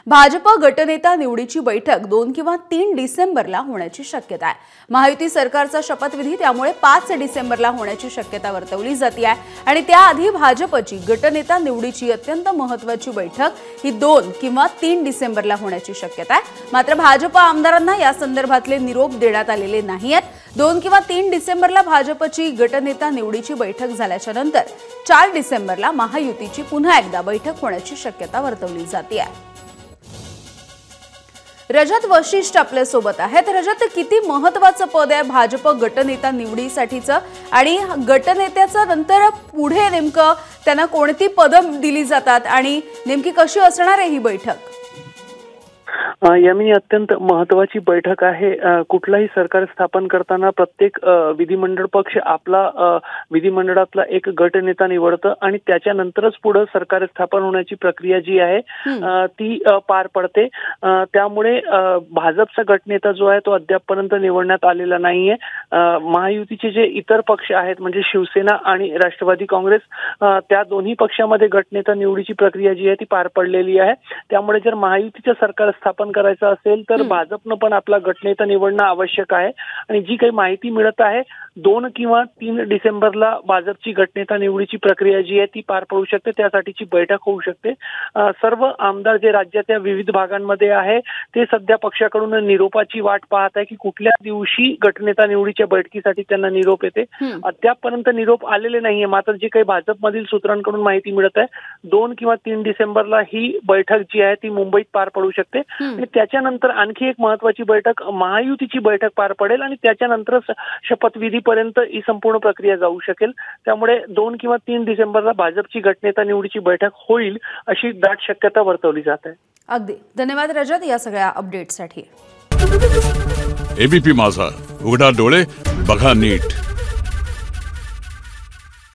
भाजप गटनेता निवडीची बैठक 2 किंवा 3 डिसेंबरला होण्याची शक्यता आहे। महायुती सरकारचा शपथविधी त्यामुळे 5 डिसेंबरला होण्याची शक्यता वर्तवली जाते आहे आणि त्याआधी भाजपची गटनेता निवडीची अत्यंत महत्त्वाची बैठक ही 2 किंवा 3 डिसेंबरला होण्याची शक्यता आहे। मात्र भाजप आमदारांना या संदर्भातले निरोप देण्यात आलेले नाहीत। 2 किंवा 3 डिसेंबरला भाजपची गटनेता निवडीची बैठक झाल्याच्या नंतर 4 डिसेंबरला महायुतीची पुन्हा एकदा बैठक होण्याची शक्यता वर्तवली जाते आहे। रजत वशिष्ठ आपल्या सोबत आहेत। रजत, किती महत्त्वाचं पद आहे भाजप गटनेता निवडीसाठीचं आणि गटनेत्याचं नंतर पुढे नेमकं त्यांना कोणती पदं दिली जातात आणि नेमकी कशी असणार आहे ही बैठक? यामिनी अत्यंत महत्त्वाची बैठक आहे। कुठलाही सरकार स्थापन करताना प्रत्येक विधिमंडळ पक्ष आपला विधिमंडळातला एक गटनेता निवडतं आणि त्याच्यानंतरच पुढे सरकार स्थापन होण्याची प्रक्रिया जी आहे ती पार पडते। त्यामुळे भाजपचा गटनेता जो आहे तो अद्यापपर्यंत निवडण्यात आलेला नाहीये। महायुतीचे जे इतर पक्ष आहेत म्हणजे शिवसेना आणि राष्ट्रवादी काँग्रेस, त्या दोन्ही पक्षामध्ये गटनेता निवडीची प्रक्रिया जी आहे ती पार पडलेली आहे। त्यामुळे जर महायुतीचे सरकार स्थापन करायचं असेल तर भाजपनं पण आपला गटनेता निवडणं आवश्यक आहे आणि जी काही माहिती मिळत आहे 2 किंवा 3 डिसेंबरला भाजपची गटनेता निवडीची प्रक्रिया जी आहे ती पार पडू शकते, त्यासाठीची बैठक होऊ शकते। सर्व आमदार जे राज्याच्या विविध भागांमध्ये आहे ते सध्या पक्षाकडून निरोपाची वाट पाहत आहे की कुठल्या दिवशी गटनेता निवडीच्या बैठकीसाठी त्यांना निरोप येते। अद्यापपर्यंत निरोप आलेले नाहीये। मात्र जे काही भाजपमधील सूत्रांकडून माहिती मिळत आहे 2 किंवा 3 डिसेंबरला ही बैठक जी आहे ती मुंबईत पार पडू शकते आणि त्याच्यानंतर आणखी एक महत्त्वाची बैठक महायुतीची बैठक पार पडेल आणि त्याच्यानंतरच शपथविधीपर्यंत ही संपूर्ण प्रक्रिया जाऊ शकेल। त्यामुळे 2 किंवा 3 डिसेंबरला भाजपची गटनेता निवडीची बैठक होईल अशी दाट शक्यता वर्तवली जात आहे। अगदी धन्यवाद रजत या सगळ्या अपडेटसाठी। एबीपी माझा, उघडा डोळे बघा नीट।